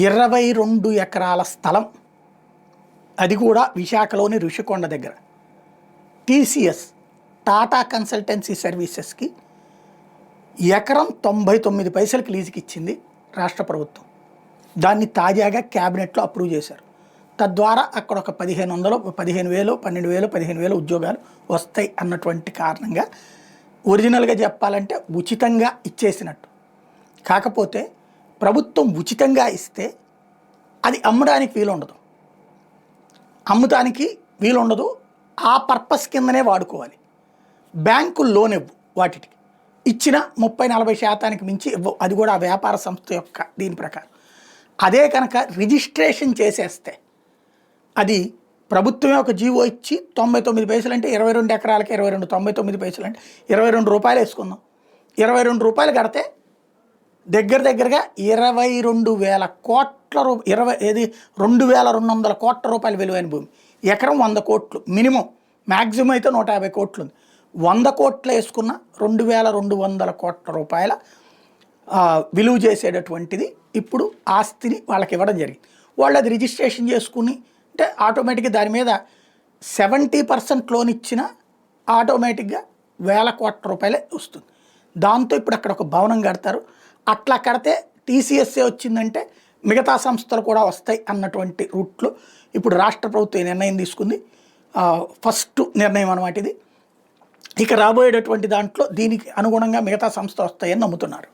22 ఎకరాల స్థలం, అది కూడా విశాఖలోని ఋషికొండ దగ్గర. టీసీఎస్ టాటా కన్సల్టెన్సీ సర్వీసెస్కి ఎకరం 99 పైసలకి లీజుకి ఇచ్చింది రాష్ట్ర ప్రభుత్వం. దాన్ని తాజాగా క్యాబినెట్లో అప్రూవ్ చేశారు. తద్వారా అక్కడ ఒక 1500, 15,000, 12,000, 15,000 ఉద్యోగాలు వస్తాయి అన్నటువంటి కారణంగా ఒరిజినల్గా చెప్పాలంటే ఉచితంగా ఇచ్చేసినట్టు. కాకపోతే ప్రభుత్వం ఉచితంగా ఇస్తే అది అమ్మడానికి వీలుండదు, అమ్మటానికి వీలుండదు. ఆ పర్పస్ కిందనే వాడుకోవాలి. బ్యాంకులు లోన్ ఇవ్వు, వాటికి ఇచ్చిన 30-40% మించి ఇవ్వవు. అది కూడా ఆ వ్యాపార సంస్థ యొక్క దీని ప్రకారం. అదే కనుక రిజిస్ట్రేషన్ చేసేస్తే అది ప్రభుత్వమే ఒక జీవో ఇచ్చి 99 పైసలు అంటే 22 ఎకరాలకి 22, 99 పైసలు అంటే 22 రూపాయలు వేసుకుందాం. 22 రూపాయలు కడితే దగ్గరగా 22,000 కోట్ల 22,200 కోట్ల రూపాయలు విలువైన భూమి. ఎకరం 100 కోట్లు మినిమం, మ్యాక్సిమం అయితే 150 కోట్లు ఉంది. 100 కోట్లు వేసుకున్న 2,200 కోట్ల రూపాయల విలువ చేసేటటువంటిది ఇప్పుడు ఆస్తిని వాళ్ళకి ఇవ్వడం జరిగింది. వాళ్ళు అది రిజిస్ట్రేషన్ చేసుకుని అంటే ఆటోమేటిక్గా దాని మీద 70% లోన్ ఇచ్చిన ఆటోమేటిక్గా 1,000 కోట్ల రూపాయలే వస్తుంది. దాంతో ఇప్పుడు అక్కడ ఒక భవనం కడతారు. అట్లా కడితే టీసీఎస్ఏ వచ్చిందంటే మిగతా సంస్థలు కూడా వస్తాయి అన్నటువంటి రూట్లో ఇప్పుడు రాష్ట్ర ప్రభుత్వం నిర్ణయం తీసుకుంది. ఫస్ట్ నిర్ణయం అన్నమాట ఇది. ఇక రాబోయేటటువంటి దాంట్లో దీనికి అనుగుణంగా మిగతా సంస్థ వస్తాయని నమ్ముతున్నారు.